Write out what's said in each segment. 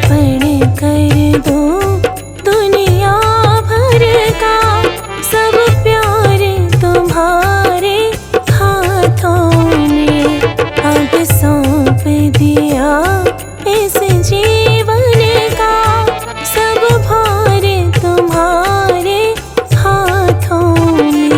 अर्पण कर दो दुनिया भर का, सब प्यार तुम्हारे हाथों में अब सौंप दिया इस जीवन का, सब भार तुम्हारे हाथों में।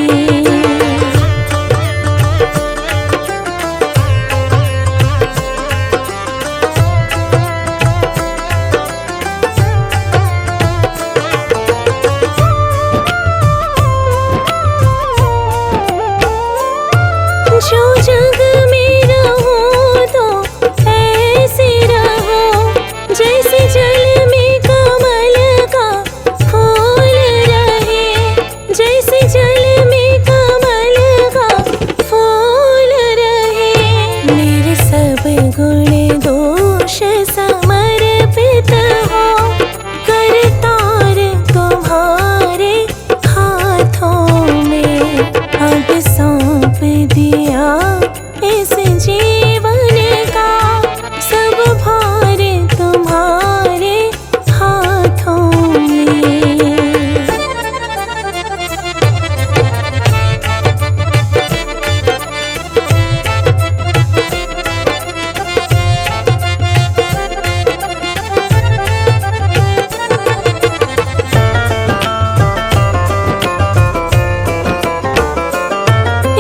जो जग में रहो तो ऐसे रहो, जैसे जल में कमल का फूल रहे, जैसे जल में कमल का फूल रहे। मेरे सब गुण दोष समर्पित हो, करतार तुम्हारे हाथों में अब सौंप दिया इस जीवन का, सब भार तुम्हारे हाथों में।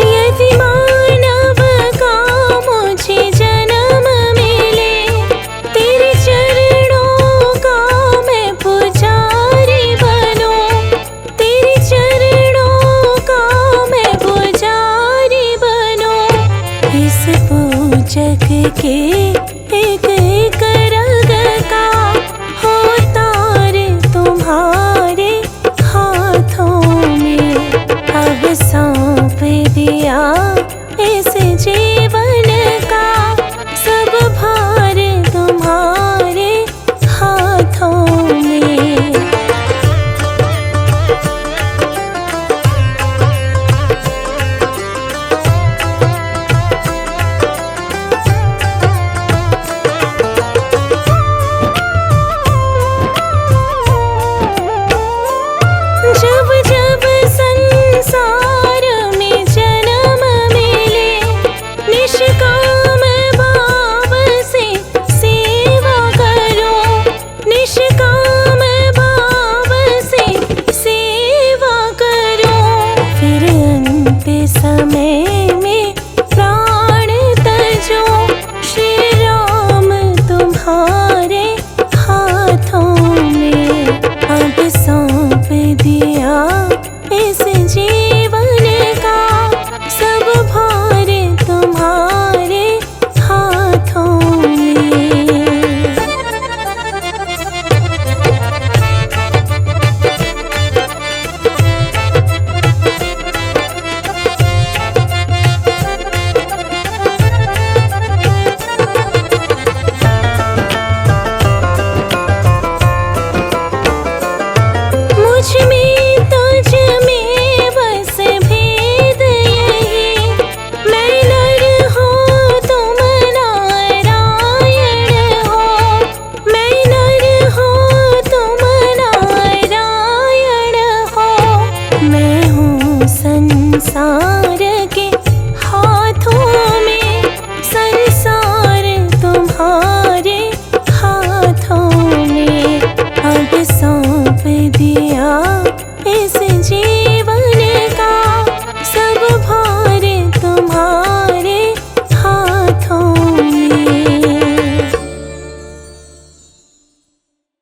यदि मानव का मुझे जन्म मिले, तेरे चरणों का मैं पुजारी बनूं, तेरे चरणों का मैं पुजारी बनूं। इस पूजक के